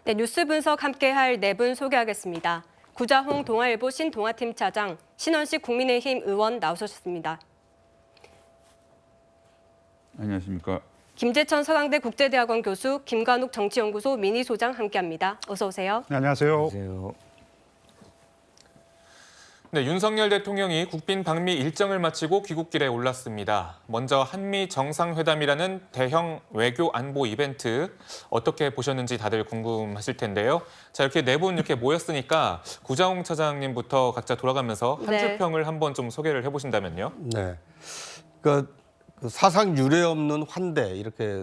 네, 뉴스 분석 함께할 네 분 소개하겠습니다. 구자홍 동아일보 신동아팀 차장, 신원식 국민의힘 의원 나오셨습니다. 안녕하십니까. 김재천 서강대 국제대학원 교수, 김관욱 정치연구소 민희소장 함께합니다. 어서 오세요. 네, 안녕하세요. 안녕하세요. 네, 윤석열 대통령이 국빈 방미 일정을 마치고 귀국길에 올랐습니다. 먼저 한미 정상회담이라는 대형 외교 안보 이벤트 어떻게 보셨는지 다들 궁금하실 텐데요. 자, 이렇게 네 분 이렇게 모였으니까 구자홍 차장님부터 각자 돌아가면서 한 줄 평을 한번 좀 소개를 해보신다면요. 네, 그러니까 사상 유례 없는 환대 이렇게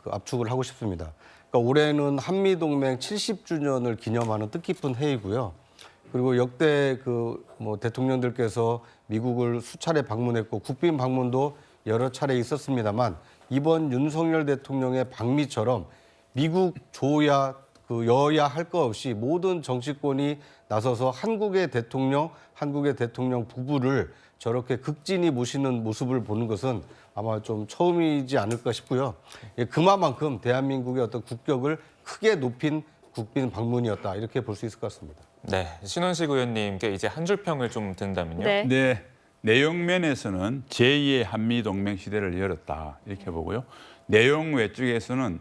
압축을 하고 싶습니다. 그러니까 올해는 한미 동맹 70주년을 기념하는 뜻깊은 해이고요. 그리고 역대 대통령들께서 미국을 수차례 방문했고 국빈 방문도 여러 차례 있었습니다만 이번 윤석열 대통령의 방미처럼 미국 조야 여야 할 것 없이 모든 정치권이 나서서 한국의 대통령 부부를 저렇게 극진히 모시는 모습을 보는 것은 아마 좀 처음이지 않을까 싶고요. 그만큼 대한민국의 어떤 국격을 크게 높인 국빈 방문이었다 이렇게 볼 수 있을 것 같습니다. 네, 신원식 의원님께 이제 한 줄 평을 좀 든다면요. 네, 내용 면에서는 제2의 한미동맹 시대를 열었다 이렇게 보고요. 내용 외쪽에서는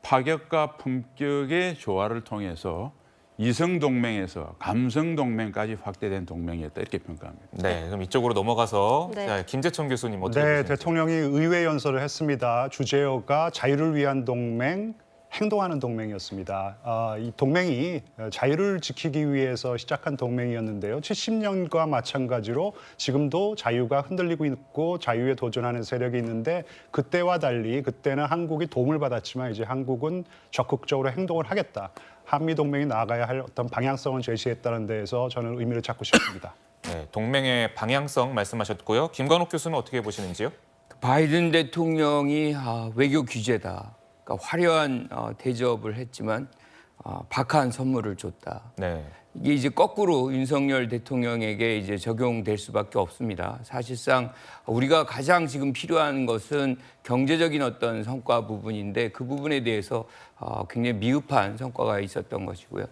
파격과 품격의 조화를 통해서 이성동맹에서 감성동맹까지 확대된 동맹이었다 이렇게 평가합니다. 네, 그럼 이쪽으로 넘어가서 자, 김재천 교수님 어떻게 네, 보시는지. 대통령이 의회 연설을 했습니다. 주제어가 자유를 위한 동맹, 행동하는 동맹이었습니다. 이 동맹이 자유를 지키기 위해서 시작한 동맹이었는데요. 70년과 마찬가지로 지금도 자유가 흔들리고 있고 자유에 도전하는 세력이 있는데 그때와 달리 그때는 한국이 도움을 받았지만 이제 한국은 적극적으로 행동을 하겠다. 한미 동맹이 나아가야 할 어떤 방향성을 제시했다는 데에서 저는 의미를 찾고 싶습니다. 네, 동맹의 방향성 말씀하셨고요. 김관욱 교수는 어떻게 보시는지요? 바이든 대통령이 외교 규제다. 그러니까 화려한 대접을 했지만 박한 선물을 줬다. 네. 이게 이제 거꾸로 윤석열 대통령에게 이제 적용될 수밖에 없습니다. 사실상 우리가 가장 지금 필요한 것은 경제적인 어떤 성과 부분인데 그 부분에 대해서 굉장히 미흡한 성과가 있었던 것이고요.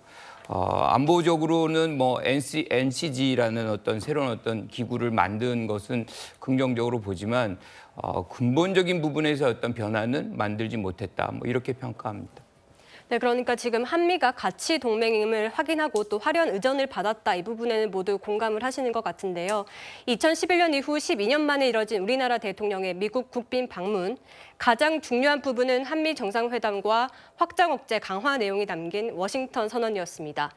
안보적으로는 NCG라는 어떤 새로운 어떤 기구를 만든 것은 긍정적으로 보지만 근본적인 부분에서 어떤 변화는 만들지 못했다. 이렇게 평가합니다. 네, 그러니까 지금 한미가 가치 동맹임을 확인하고 또 화려한 의전을 받았다. 이 부분에는 모두 공감을 하시는 것 같은데요. 2011년 이후 12년 만에 이뤄진 우리나라 대통령의 미국 국빈 방문. 가장 중요한 부분은 한미 정상회담과 확장 억제 강화 내용이 담긴 워싱턴 선언이었습니다.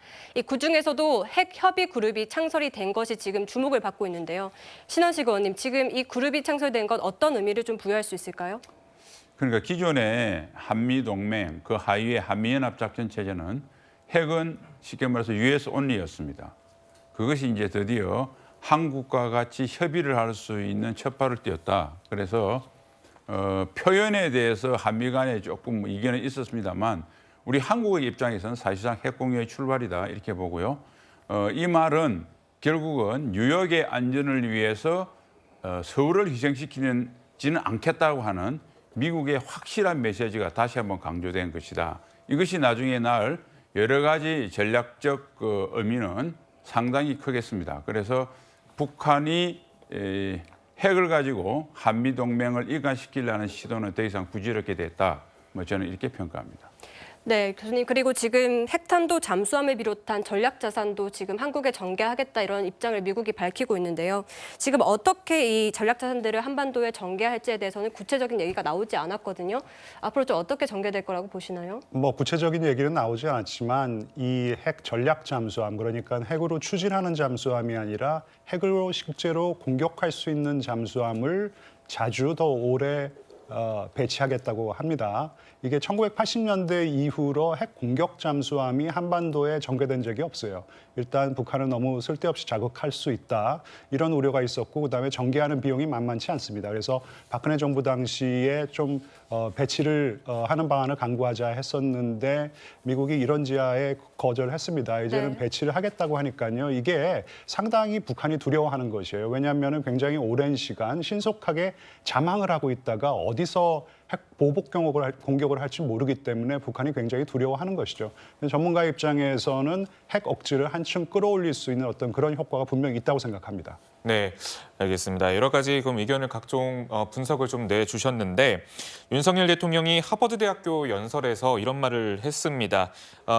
그중에서도 핵 협의 그룹이 창설이 된 것이 지금 주목을 받고 있는데요. 신원식 의원님, 지금 이 그룹이 창설된 것 어떤 의미를 좀 부여할 수 있을까요? 그러니까 기존의 한미동맹 그 하위의 한미연합작전 체제는 핵은 쉽게 말해서 US only였습니다. 그것이 이제 드디어 한국과 같이 협의를 할 수 있는 첫 발을 띄었다. 그래서 표현에 대해서 한미 간에 조금 이견은 있었습니다만 우리 한국의 입장에서는 사실상 핵공유의 출발이다 이렇게 보고요. 이 말은 결국은 뉴욕의 안전을 위해서 서울을 희생시키지는 않겠다고 하는 미국의 확실한 메시지가 다시 한번 강조된 것이다. 이것이 나중에 날 여러 가지 전략적 의미는 상당히 크겠습니다. 그래서 북한이 핵을 가지고 한미동맹을 이관시키려는 시도는 더 이상 부질없게 됐다. 저는 이렇게 평가합니다. 네, 교수님. 그리고 지금 핵탄도 잠수함을 비롯한 전략 자산도 지금 한국에 전개하겠다 이런 입장을 미국이 밝히고 있는데요. 지금 어떻게 이 전략 자산들을 한반도에 전개할지에 대해서는 구체적인 얘기가 나오지 않았거든요. 앞으로 좀 어떻게 전개될 거라고 보시나요? 구체적인 얘기는 나오지 않았지만 이 핵 전략 잠수함, 그러니까 핵으로 추진하는 잠수함이 아니라 핵으로 실제로 공격할 수 있는 잠수함을 자주 더 오래 배치하겠다고 합니다. 이게 1980년대 이후로 핵 공격 잠수함이 한반도에 전개된 적이 없어요. 일단 북한은 너무 쓸데없이 자극할 수 있다. 이런 우려가 있었고 그다음에 전개하는 비용이 만만치 않습니다. 그래서 박근혜 정부 당시에 좀 배치를 하는 방안을 강구하자 했었는데 미국이 이런 지하에 거절했습니다. 이제는 네. 배치를 하겠다고 하니까요. 이게 상당히 북한이 두려워하는 것이에요. 왜냐하면 굉장히 오랜 시간 신속하게 잠항을 하고 있다가 어디서 핵 보복 공격을 할지 모르기 때문에 북한이 굉장히 두려워하는 것이죠. 전문가 입장에서는 핵 억지를 한층 끌어올릴 수 있는 어떤 그런 효과가 분명히 있다고 생각합니다. 네, 알겠습니다. 여러 가지 그럼 의견을 각종 분석을 좀 내주셨는데 윤석열 대통령이 하버드대학교 연설에서 이런 말을 했습니다.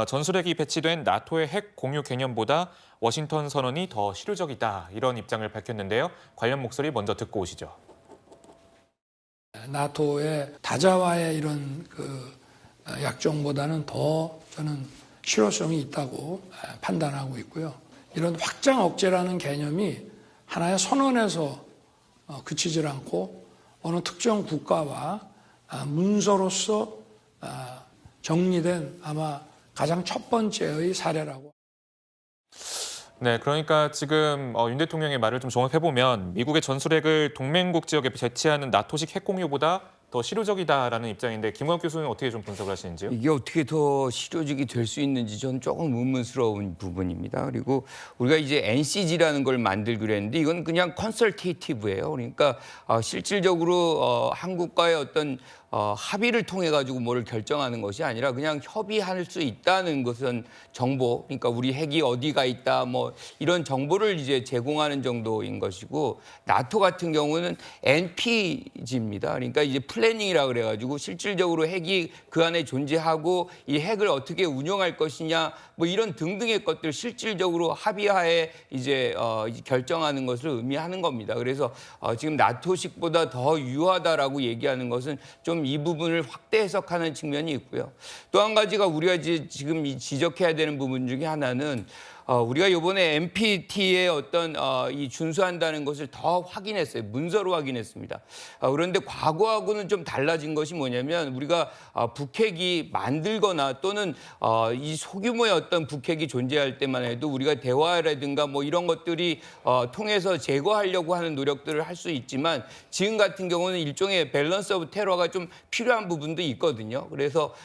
전술핵이 배치된 나토의 핵 공유 개념보다 워싱턴 선언이 더 실효적이다 이런 입장을 밝혔는데요. 관련 목소리 먼저 듣고 오시죠. 나토의 다자와의 이런 약정보다는 더 저는 실효성이 있다고 판단하고 있고요. 이런 확장 억제라는 개념이 하나의 선언에서 그치질 않고 어느 특정 국가와 문서로서 정리된 아마 가장 첫 번째의 사례라고. 네, 그러니까 지금 윤 대통령의 말을 좀 종합해보면 미국의 전술핵을 동맹국 지역에 배치하는 나토식 핵 공유보다 더 실효적이다라는 입장인데 김광욱 교수는 어떻게 좀 분석을 하시는지요? 이게 어떻게 더 실효적이 될 수 있는지 저는 조금 의문스러운 부분입니다. 그리고 우리가 이제 NCG라는 걸 만들기로 했는데 이건 그냥 컨설테이티브예요. 그러니까 실질적으로 한국과의 어떤 합의를 통해 가지고 뭐를 결정하는 것이 아니라 그냥 협의할 수 있다는 것은 정보, 그러니까 우리 핵이 어디가 있다, 뭐 이런 정보를 이제 제공하는 정도인 것이고 나토 같은 경우는 NPG입니다. 그러니까 이제 플래닝이라 그래가지고 실질적으로 핵이 그 안에 존재하고 이 핵을 어떻게 운영할 것이냐, 뭐 이런 등등의 것들 실질적으로 합의하에 이제 결정하는 것을 의미하는 겁니다. 그래서 지금 나토식보다 더 유효하다라고 얘기하는 것은 좀 이 부분을 확대 해석하는 측면이 있고요. 또 한 가지가 우리가 지금 지적해야 되는 부분 중에 하나는 우리가 이번에 NPT의 어떤 이 준수한다는 것을 더 확인했어요. 문서로 확인했습니다. 그런데 과거하고는 좀 달라진 것이 뭐냐면 우리가 북핵이 만들거나 또는 이 소규모의 어떤 북핵이 존재할 때만 해도 우리가 대화라든가 뭐 이런 것들이 통해서 제거하려고 하는 노력들을 할 수 있지만 지금 같은 경우는 일종의 밸런스 오브 테러가 좀 필요한 부분도 있거든요. 그래서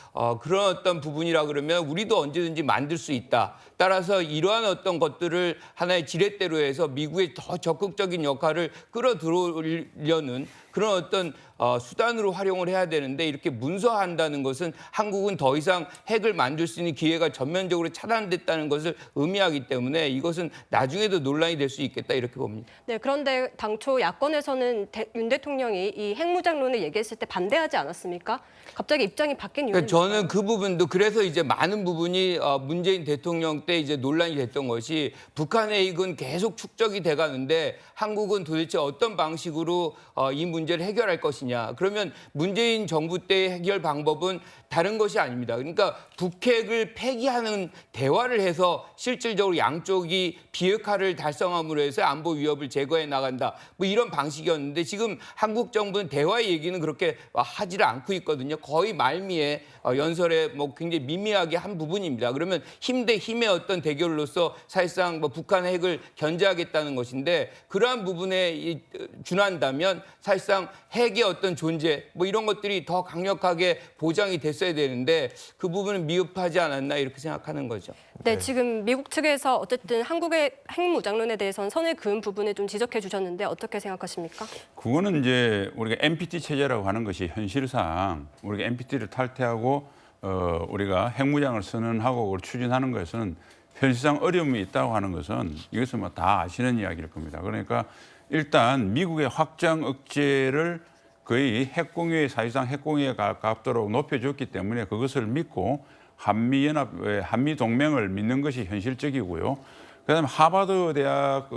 그런 어떤 부분이라 그러면 우리도 언제든지 만들 수 있다. 따라서 이러한 어떤 것들을 하나의 지렛대로 해서 미국의 더 적극적인 역할을 끌어들이려는 그런 어떤 수단으로 활용을 해야 되는데 이렇게 문서한다는 것은 한국은 더 이상 핵을 만들 수 있는 기회가 전면적으로 차단됐다는 것을 의미하기 때문에 이것은 나중에도 논란이 될 수 있겠다 이렇게 봅니다. 네, 그런데 당초 야권에서는 윤 대통령이 이 핵무장론을 얘기했을 때 반대하지 않았습니까? 갑자기 입장이 바뀐 이유는 저는 그 부분도 그래서 이제 많은 부분이 문재인 대통령 때 이제 논란이 됐던 것이 북한의 핵은 계속 축적이 돼가는데 한국은 도대체 어떤 방식으로 이 문제를 해결할 것이냐. 그러면 문재인 정부 때의 해결 방법은 다른 것이 아닙니다. 그러니까 북핵을 폐기하는 대화를 해서 실질적으로 양쪽이 비핵화를 달성함으로 해서 안보 위협을 제거해 나간다. 뭐 이런 방식이었는데 지금 한국 정부는 대화의 얘기는 그렇게 하지를 않고 있거든요. 거의 말미에 연설에 뭐 굉장히 미미하게 한 부분입니다. 그러면 힘 대 힘의 어떤 대결로서 사실상 뭐 북한의 핵을 견제하겠다는 것인데 그러한 부분에 준한다면 사실상 핵의 어떤 존재 뭐 이런 것들이 더 강력하게 보장이 됐어야 되는데 그 부분은 미흡하지 않았나 이렇게 생각하는 거죠. 네, 지금 미국 측에서 어쨌든 한국의 핵무장론에 대해서는 선을 그은 부분을 좀 지적해 주셨는데 어떻게 생각하십니까? 그거는 이제 우리가 NPT 체제라고 하는 것이 현실상 우리가 NPT를 탈퇴하고 우리가 핵무장을 선언하고 그걸 추진하는 것은 현실상 어려움이 있다고 하는 것은 이것은 뭐 다 아시는 이야기일 겁니다. 그러니까 일단 미국의 확장 억제를 거의 핵공유의 사실상 핵공유에 가깝도록 높여줬기 때문에 그것을 믿고 한미 동맹을 믿는 것이 현실적이고요. 그다음에 하버드 대학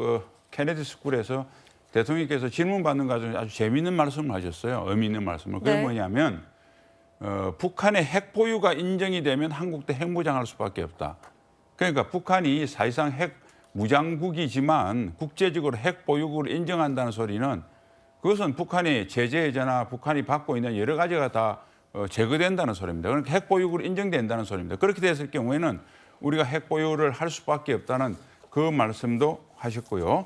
케네디 스쿨에서 대통령께서 질문 받는 과정에 아주 재미있는 말씀을 하셨어요. 의미 있는 말씀을. 그게 네. 뭐냐면 북한의 핵 보유가 인정이 되면 한국도 핵무장할 수밖에 없다. 그러니까 북한이 사실상 핵 무장국이지만 국제적으로 핵 보유국을 인정한다는 소리는 그것은 북한이 제재 해제나 북한이 받고 있는 여러 가지가 다 제거된다는 소리입니다. 그러니까 핵 보유국을 인정된다는 소리입니다. 그렇게 됐을 경우에는 우리가 핵 보유를 할 수밖에 없다는 그 말씀도 하셨고요.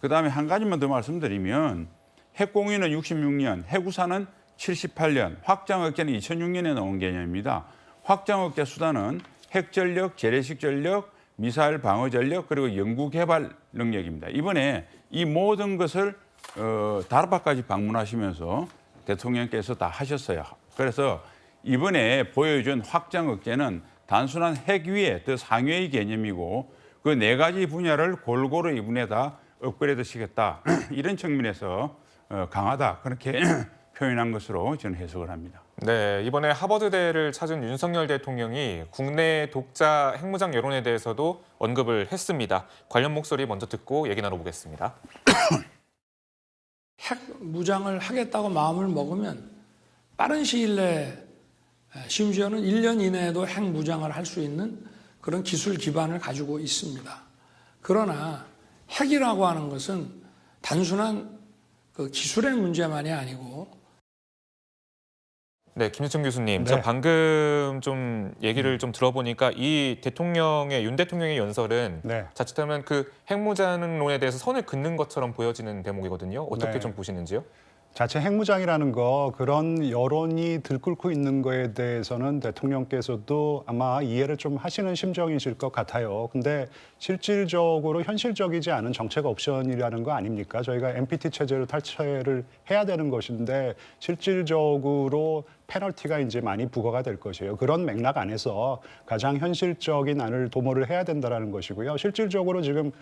그다음에 한 가지만 더 말씀드리면 핵 공유는 66년, 핵우산은 78년, 확장 억제는 2006년에 나온 개념입니다. 확장 억제 수단은 핵 전력, 재래식 전력, 미사일 방어 전력 그리고 연구 개발 능력입니다. 이번에 이 모든 것을 다르파까지 방문하시면서 대통령께서 다 하셨어요. 그래서 이번에 보여준 확장 억제는 단순한 핵 위에 더 상위의 개념이고 그 4가지 분야를 골고루 이번에 다 업그레이드 시켰다. 이런 측면에서 강하다. 그렇게 표현한 것으로 저는 해석을 합니다. 네, 이번에 하버드대를 찾은 윤석열 대통령이 국내 독자 핵무장 여론에 대해서도 언급을 했습니다. 관련 목소리 먼저 듣고 얘기 나눠보겠습니다. 핵 무장을 하겠다고 마음을 먹으면 빠른 시일 내에 심지어는 1년 이내에도 핵 무장을 할 수 있는 그런 기술 기반을 가지고 있습니다. 그러나 핵이라고 하는 것은 단순한 그 기술의 문제만이 아니고 네, 김수청 교수님, 네. 저 방금 좀 얘기를 좀 들어보니까 이 윤 대통령의 연설은 네. 자칫하면 그 핵무장론에 대해서 선을 긋는 것처럼 보여지는 대목이거든요. 어떻게 네. 좀 보시는지요? 자체 핵무장이라는 거 그런 여론이 들끓고 있는 거에 대해서는 대통령께서도 아마 이해를 좀 하시는 심정이실 것 같아요. 근데 실질적으로 현실적이지 않은 정책 옵션이라는 거 아닙니까? 저희가 NPT 체제로 탈퇴를 해야 되는 것인데 실질적으로 페널티가 이제 많이 부과가 될 것이에요. 그런 맥락 안에서 가장 현실적인 안을 도모를 해야 된다는 것이고요. 실질적으로 지금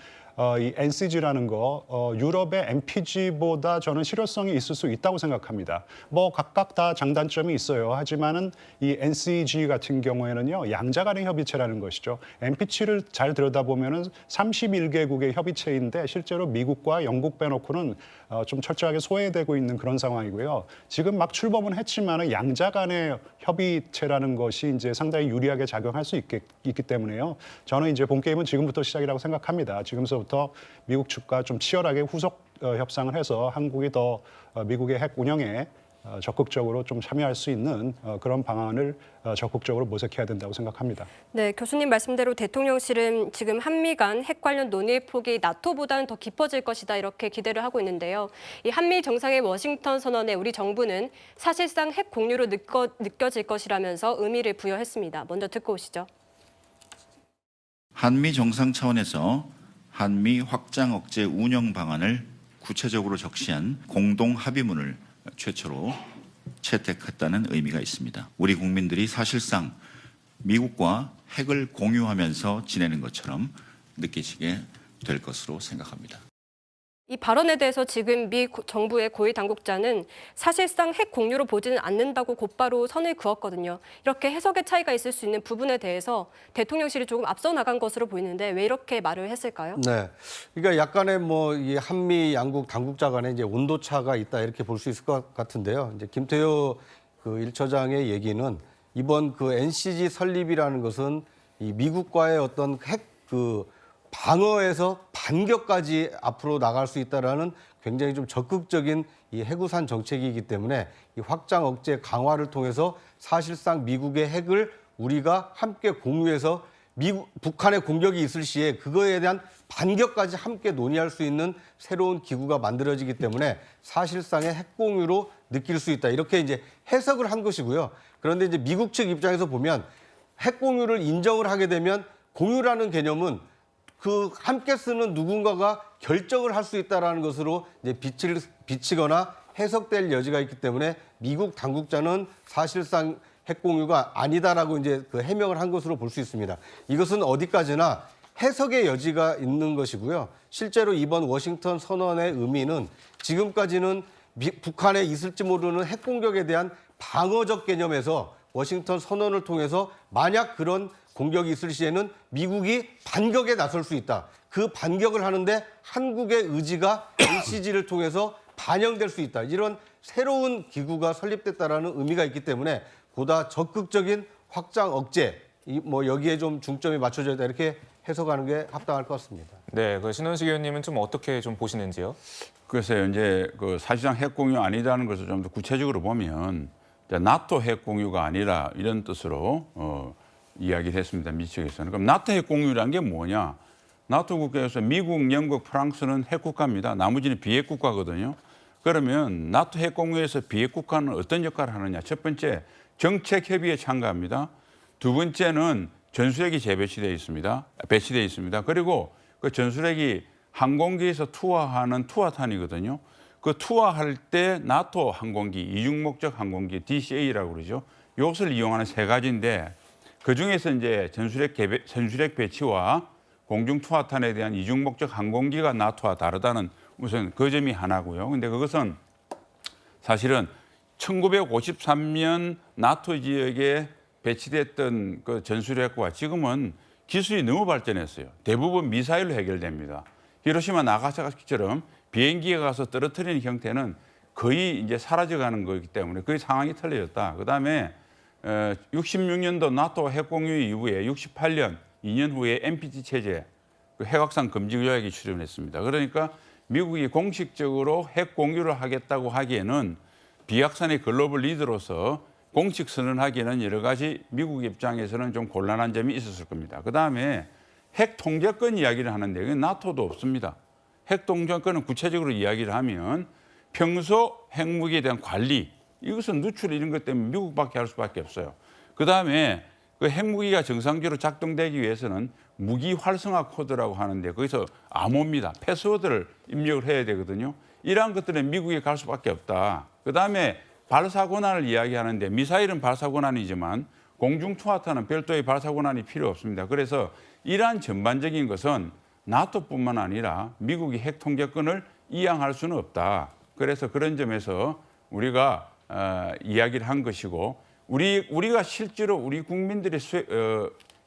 이 NCG라는 거 유럽의 MPG보다 저는 실효성이 있을 수 있다고 생각합니다. 뭐 각각 다 장단점이 있어요. 하지만은 이 NCG 같은 경우에는요 양자 간의 협의체라는 것이죠. NPT를 잘 들여다보면은 31개국의 협의체인데 실제로 미국과 영국 빼놓고는 좀 철저하게 소외되고 있는 그런 상황이고요. 지금 막 출범은 했지만은 양자 간의 협의체라는 것이 이제 상당히 유리하게 작용할 수 있기 때문에요. 저는 이제 본 게임은 지금부터 시작이라고 생각합니다. 지금서부터 미국 측과 좀 치열하게 후속 협상을 해서 한국이 더 미국의 핵 운영에 적극적으로 좀 참여할 수 있는 그런 방안을 적극적으로 모색해야 된다고 생각합니다. 네, 교수님 말씀대로 대통령실은 지금 한미 간 핵 관련 논의의 폭이 나토보다는 더 깊어질 것이다 이렇게 기대를 하고 있는데요. 이 한미 정상의 워싱턴 선언에 우리 정부는 사실상 핵 공유로 느껴질 것이라면서 의미를 부여했습니다. 먼저 듣고 오시죠. 한미 정상 차원에서 한미 확장 억제 운영 방안을 구체적으로 적시한 공동 합의문을 최초로 채택했다는 의미가 있습니다. 우리 국민들이 사실상 미국과 핵을 공유하면서 지내는 것처럼 느끼시게 될 것으로 생각합니다. 이 발언에 대해서 지금 미 정부의 고위 당국자는 사실상 핵 공유로 보지는 않는다고 곧바로 선을 그었거든요. 이렇게 해석의 차이가 있을 수 있는 부분에 대해서 대통령실이 조금 앞서 나간 것으로 보이는데 왜 이렇게 말을 했을까요? 네, 그러니까 약간의 뭐 이 한미 양국 당국자 간에 이제 온도 차가 있다 이렇게 볼 수 있을 것 같은데요. 이제 김태효 그 1처장의 얘기는 이번 그 NCG 설립이라는 것은 이 미국과의 어떤 핵 방어에서 반격까지 앞으로 나갈 수 있다라는 굉장히 좀 적극적인 이 해구산 정책이기 때문에 이 확장 억제 강화를 통해서 사실상 미국의 핵을 우리가 함께 공유해서 북한의 공격이 있을 시에 그거에 대한 반격까지 함께 논의할 수 있는 새로운 기구가 만들어지기 때문에 사실상의 핵 공유로 느낄 수 있다. 이렇게 이제 해석을 한 것이고요. 그런데 이제 미국 측 입장에서 보면 핵 공유를 인정을 하게 되면 공유라는 개념은 그 함께 쓰는 누군가가 결정을 할 수 있다라는 것으로 이제 비치거나 해석될 여지가 있기 때문에 미국 당국자는 사실상 핵 공유가 아니다라고 이제 그 해명을 한 것으로 볼 수 있습니다. 이것은 어디까지나 해석의 여지가 있는 것이고요. 실제로 이번 워싱턴 선언의 의미는 지금까지는 북한에 있을지 모르는 핵 공격에 대한 방어적 개념에서 워싱턴 선언을 통해서 만약 그런 공격이 있을 시에는 미국이 반격에 나설 수 있다. 그 반격을 하는데 한국의 의지가 NCG를 통해서 반영될 수 있다. 이런 새로운 기구가 설립됐다라는 의미가 있기 때문에 보다 적극적인 확장 억제, 뭐 여기에 좀 중점이 맞춰져야 있다. 이렇게 해석하는 게 합당할 것 같습니다. 네, 그 신원식 의원님은 좀 어떻게 좀 보시는지요? 글쎄요, 이제 그 사실상 핵 공유 아니라는 것을 좀 더 구체적으로 보면 나토 핵 공유가 아니라 이런 뜻으로 이야기를 했습니다. 미 측에서는. 그럼 나토 핵 공유라는 게 뭐냐? 나토 국가에서 미국, 영국, 프랑스는 핵 국가입니다. 나머지는 비핵 국가거든요. 그러면 나토 핵 공유에서 비핵 국가는 어떤 역할을 하느냐? 첫 번째, 정책 협의에 참가합니다. 두 번째는 전술핵이 배치되어 있습니다. 그리고 그 전술핵이 항공기에서 투하하는 투하탄이거든요. 그 투하할 때 나토 항공기, 이중 목적 항공기 DCA라고 그러죠. 이것을 이용하는 세 가지인데 그 중에서 이제 전술핵 배치와 공중 투하탄에 대한 이중 목적 항공기가 나토와 다르다는 우선 그 점이 하나고요. 근데 그것은 사실은 1953년 나토 지역에 배치됐던 그 전술핵과 지금은 기술이 너무 발전했어요. 대부분 미사일로 해결됩니다. 히로시마 나가사키처럼 비행기가 가서 떨어뜨리는 형태는 거의 이제 사라져가는 거기 때문에 그 상황이 틀려졌다. 그다음에 66년도 나토 핵공유 이후에 68년 2년 후에 NPT 체제 그 핵확산 금지 조약이 출연했습니다. 그러니까 미국이 공식적으로 핵 공유를 하겠다고 하기에는 비확산의 글로벌 리더로서 공식 선언하기에는 여러 가지 미국 입장에서는 좀 곤란한 점이 있었을 겁니다. 그다음에 핵 통제권 이야기를 하는데 그건 나토도 없습니다. 핵 통제권은 구체적으로 이야기를 하면 평소 핵무기에 대한 관리 이것은 누출 이런 것 때문에 미국밖에 할 수밖에 없어요. 그다음에 그 핵무기가 정상적으로 작동되기 위해서는 무기 활성화 코드라고 하는데 거기서 암호입니다. 패스워드를 입력을 해야 되거든요. 이러한 것들은 미국에 갈 수밖에 없다. 그다음에 발사 권한을 이야기하는데 미사일은 발사 권한이지만 공중 투하탄은 별도의 발사 권한이 필요 없습니다. 그래서 이러한 전반적인 것은 나토뿐만 아니라 미국이 핵 통제권을 이양할 수는 없다. 그래서 그런 점에서 우리가 이야기를 한 것이고 우리가 실제로 우리 국민들의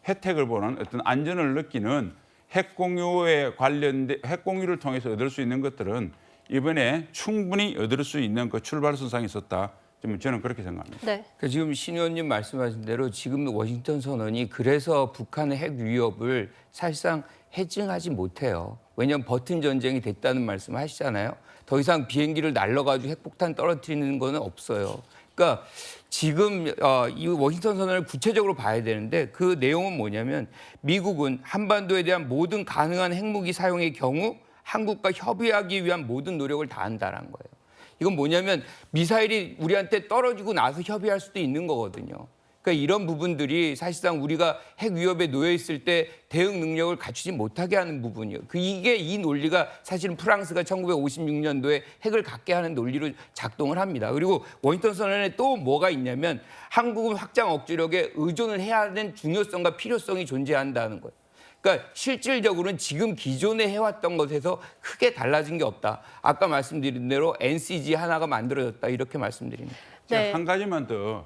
혜택을 보는 어떤 안전을 느끼는 핵 공유에 관련된 핵 공유를 통해서 얻을 수 있는 것들은 이번에 충분히 얻을 수 있는 그 출발선상에 있었다. 저는 그렇게 생각합니다. 네. 그러니까 지금 신 의원님 말씀하신 대로 지금 워싱턴 선언이 그래서 북한의 핵 위협을 사실상 해증하지 못해요. 왜냐하면 버튼 전쟁이 됐다는 말씀을 하시잖아요. 더 이상 비행기를 날려가지고 핵폭탄 떨어뜨리는 거는 없어요. 그러니까 지금 이 워싱턴 선언을 구체적으로 봐야 되는데 그 내용은 뭐냐면 미국은 한반도에 대한 모든 가능한 핵무기 사용의 경우 한국과 협의하기 위한 모든 노력을 다한다는 거예요. 이건 뭐냐면 미사일이 우리한테 떨어지고 나서 협의할 수도 있는 거거든요. 그러니까 이런 부분들이 사실상 우리가 핵 위협에 놓여 있을 때 대응 능력을 갖추지 못하게 하는 부분이에요. 이게 이 논리가 사실은 프랑스가 1956년도에 핵을 갖게 하는 논리로 작동을 합니다. 그리고 워싱턴 선언에 또 뭐가 있냐면 한국은 확장 억제력에 의존을 해야 하는 중요성과 필요성이 존재한다는 거예요. 그러니까 실질적으로는 지금 기존에 해왔던 것에서 크게 달라진 게 없다. 아까 말씀드린 대로 NCG 하나가 만들어졌다. 이렇게 말씀드립니다. 네. 한 가지만 더.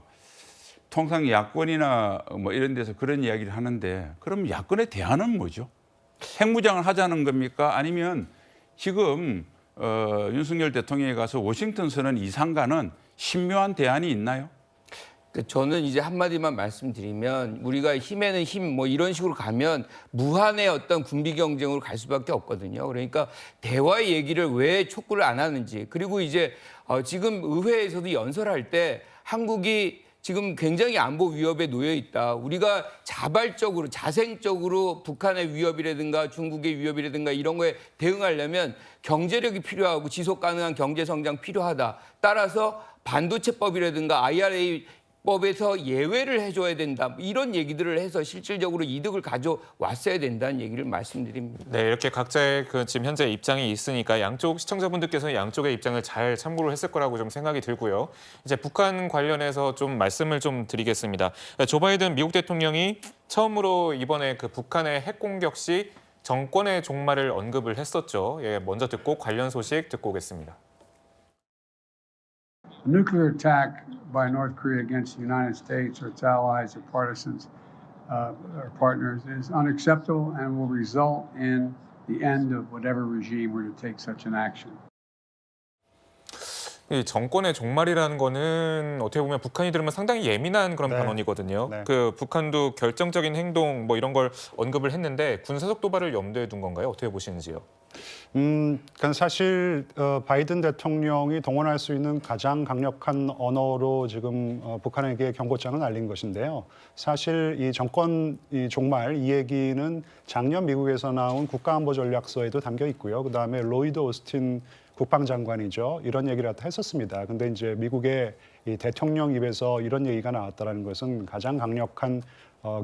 통상 야권이나 뭐 이런 데서 그런 이야기를 하는데 그럼 야권의 대안은 뭐죠? 핵무장을 하자는 겁니까? 아니면 지금 윤석열 대통령이 가서 워싱턴 선언 이상과는 신묘한 대안이 있나요? 저는 이제 한마디만 말씀드리면 우리가 힘에는 힘 뭐 이런 식으로 가면 무한의 어떤 군비 경쟁으로 갈 수밖에 없거든요. 그러니까 대화의 얘기를 왜 촉구를 안 하는지 그리고 이제 지금 의회에서도 연설할 때 한국이 지금 굉장히 안보 위협에 놓여 있다. 우리가 자발적으로 자생적으로 북한의 위협이라든가 중국의 위협이라든가 이런 거에 대응하려면 경제력이 필요하고 지속 가능한 경제 성장 필요하다. 따라서 반도체법이라든가 IRA 법에서 예외를 해줘야 된다. 이런 얘기들을 해서 실질적으로 이득을 가져왔어야 된다는 얘기를 말씀드립니다. 네, 이렇게 각자의 그 지금 현재 입장이 있으니까 양쪽 시청자분들께서는 양쪽의 입장을 잘 참고를 했을 거라고 좀 생각이 들고요. 이제 북한 관련해서 좀 말씀을 좀 드리겠습니다. 조 바이든 미국 대통령이 처음으로 이번에 그 북한의 핵 공격 시 정권의 종말을 언급을 했었죠. 예, 먼저 듣고 관련 소식 듣고 오겠습니다. Nuclear attack by North Korea against the United States or its allies or partisans or partners is unacceptable and will result in the end of whatever regime were to take such an action. 이 정권의 종말이라는 거는 어떻게 보면 북한이 들으면 상당히 예민한 그런 네. 발언이거든요. 네. 그 북한도 결정적인 행동 뭐 이런 걸 언급을 했는데 군사적 도발을 염두에 둔 건가요? 어떻게 보시는지요? 그러니까 사실 바이든 대통령이 동원할 수 있는 가장 강력한 언어로 지금 북한에게 경고장을 날린 것인데요. 사실 이 정권 종말 이 얘기는 작년 미국에서 나온 국가안보전략서에도 담겨 있고요. 그다음에 로이드 오스틴 국방장관이죠. 이런 얘기를 했었습니다. 근데 이제 미국의 이 대통령 입에서 이런 얘기가 나왔다는 것은 가장 강력한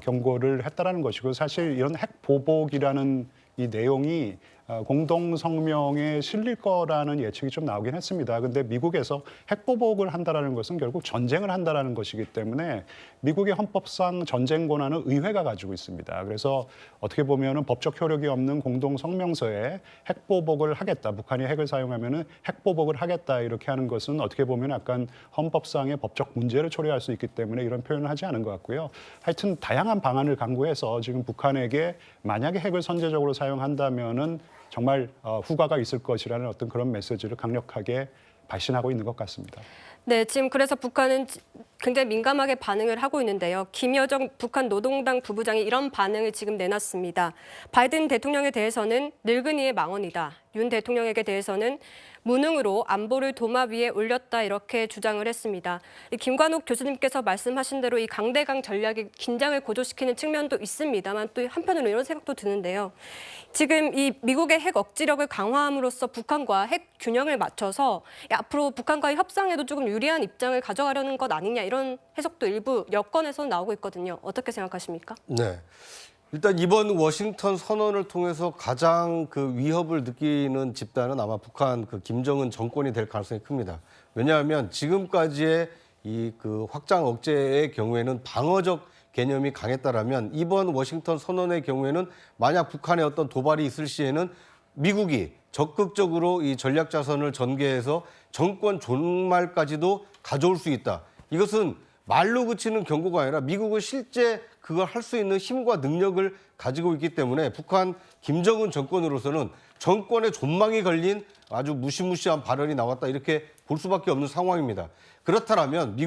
경고를 했다라는 것이고 사실 이런 핵 보복이라는 이 내용이 공동 성명에 실릴 거라는 예측이 좀 나오긴 했습니다. 근데 미국에서 핵보복을 한다라는 것은 결국 전쟁을 한다라는 것이기 때문에 미국의 헌법상 전쟁 권한은 의회가 가지고 있습니다. 그래서 어떻게 보면은 법적 효력이 없는 공동 성명서에 핵보복을 하겠다, 북한이 핵을 사용하면은 핵보복을 하겠다 이렇게 하는 것은 어떻게 보면 약간 헌법상의 법적 문제를 초래할 수 있기 때문에 이런 표현을 하지 않은 것 같고요. 하여튼 다양한 방안을 강구해서 지금 북한에게 만약에 핵을 선제적으로 사용한다면은 정말 후과가 있을 것이라는 어떤 그런 메시지를 강력하게 발신하고 있는 것 같습니다. 네, 지금 그래서 북한은 굉장히 민감하게 반응을 하고 있는데요. 김여정 북한 노동당 부부장이 이런 반응을 지금 내놨습니다. 바이든 대통령에 대해서는 늙은이의 망언이다. 윤 대통령에게 대해서는 무능으로 안보를 도마 위에 올렸다 이렇게 주장을 했습니다. 김관옥 교수님께서 말씀하신 대로 이 강대강 전략이 긴장을 고조시키는 측면도 있습니다만 또 한편으로 이런 생각도 드는데요. 지금 이 미국의 핵 억지력을 강화함으로써 북한과 핵 균형을 맞춰서 앞으로 북한과의 협상에도 조금 유리한 입장을 가져가려는 것 아니냐 이런 해석도 일부 여권에서 나오고 있거든요. 어떻게 생각하십니까? 네. 일단 이번 워싱턴 선언을 통해서 가장 그 위협을 느끼는 집단은 아마 북한 그 김정은 정권이 될 가능성이 큽니다. 왜냐하면 지금까지의 이 그 확장 억제의 경우에는 방어적 개념이 강했다라면 이번 워싱턴 선언의 경우에는 만약 북한의 어떤 도발이 있을 시에는 미국이 적극적으로 이 전략 자산을 전개해서 정권 종말까지도 가져올 수 있다. 이것은 말로 그치는 경고가 아니라 미국은 실제 그걸 할 수 있는 힘과 능력을 가지고 있기 때문에 북한 김정은 정권으로서는 정권의 존망이 걸린 아주 무시무시한 발언이 나왔다 이렇게 볼 수밖에 없는 상황입니다. 그렇다면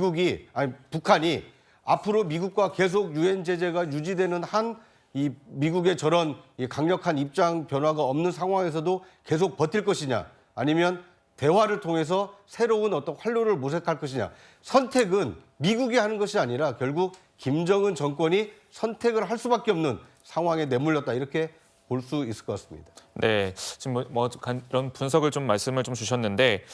북한이 앞으로 미국과 계속 유엔 제재가 유지되는 한 이 미국의 저런 이 강력한 입장 변화가 없는 상황에서도 계속 버틸 것이냐 아니면 대화를 통해서 새로운 어떤 활로를 모색할 것이냐. 선택은 미국이 하는 것이 아니라 결국 김정은 정권이 선택을 할 수밖에 없는 상황에 내몰렸다 이렇게 볼 수 있을 것 같습니다. 네, 지금 이런 분석을 좀 말씀을 좀 주셨는데